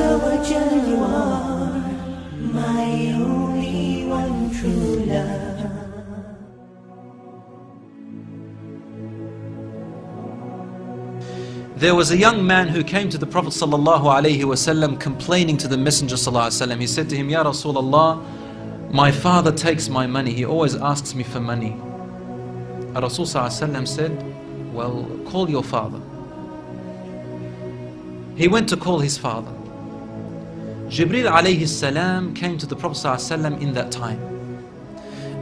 Azawajal, you are my only one true love. There was a young man who came to the Prophet ﷺ complaining to the Messenger ﷺ. He said to him, Ya Rasulullah, my father takes my money. He always asks me for money. Rasul ﷺ said, well, call your father. He went to call his father. Jibreel alayhi salam came to the Prophet ﷺ in that time.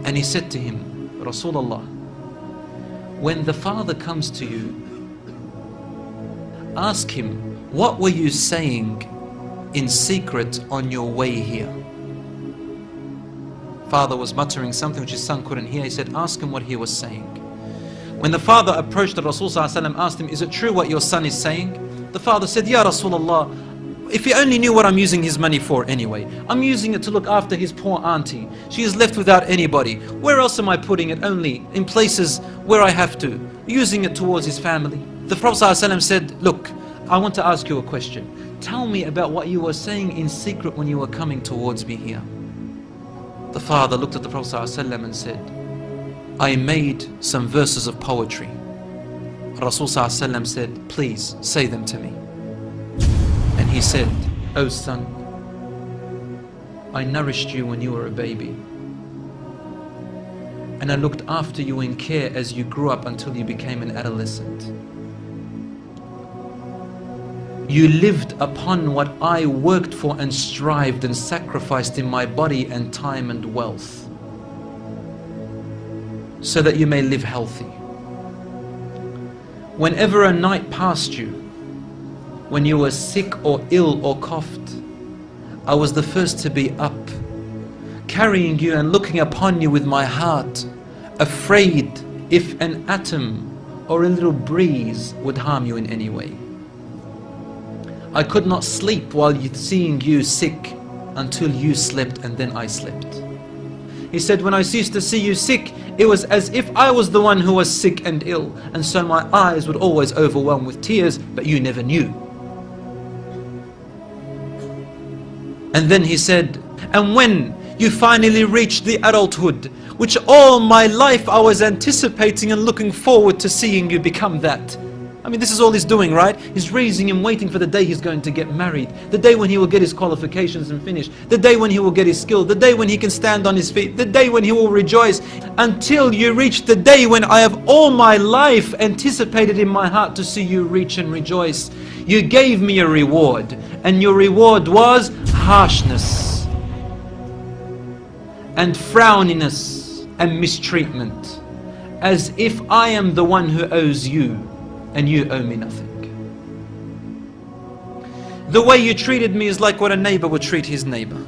And he said to him, Rasulullah, when the father comes to you, ask him, what were you saying in secret on your way here? Father was muttering something which his son couldn't hear. He said, ask him what he was saying. When the father approached the Rasul ﷺ, asked him, is it true what your son is saying? The father said, Ya Rasulullah, if he only knew what I'm using his money for anyway. I'm using it to look after his poor auntie. She is left without anybody. Where else am I putting it? Only in places where I have to. Using it towards his family. The Prophet ﷺ said, look, I want to ask you a question. Tell me about what you were saying in secret when you were coming towards me here. The father looked at the Prophet ﷺ and said, I made some verses of poetry. Rasul ﷺ said, please say them to me. And he said, oh son, I nourished you when you were a baby. And I looked after you in care as you grew up until you became an adolescent. You lived upon what I worked for and strived and sacrificed in my body and time and wealth, so that you may live healthy. Whenever a night passed you, when you were sick or ill or coughed, I was the first to be up, carrying you and looking upon you with my heart, afraid if an atom or a little breeze would harm you in any way. I could not sleep while seeing you sick until you slept, and then I slept. He said, when I ceased to see you sick, it was as if I was the one who was sick and ill, and so my eyes would always overwhelm with tears, but you never knew. And then he said, and when you finally reached the adulthood, which all my life I was anticipating and looking forward to seeing you become that. I mean, this is all he's doing, right? He's raising him, waiting for the day he's going to get married, the day when he will get his qualifications and finish, the day when he will get his skill, the day when he can stand on his feet, the day when he will rejoice, until you reach the day when I have all my life anticipated in my heart to see you reach and rejoice. You gave me a reward, and your reward was harshness and frowniness and mistreatment, as if I am the one who owes you and you owe me nothing. The way you treated me is like what a neighbor would treat his neighbor.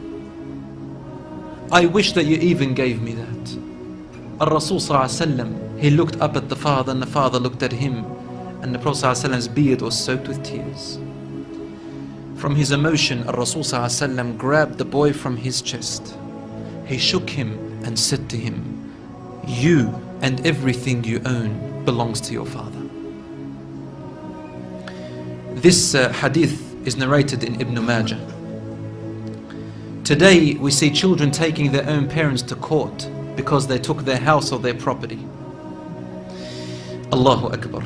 I wish that you even gave me that. Rasul ﷺ, he looked up at the father, and the father looked at him, and the Prophet ﷺ's beard was soaked with tears. From his emotion, Rasul ﷺ grabbed the boy from his chest. He shook him and said to him, you and everything you own belongs to your father. This hadith is narrated in Ibn Majah. Today we see children taking their own parents to court because they took their house or their property. Allahu Akbar.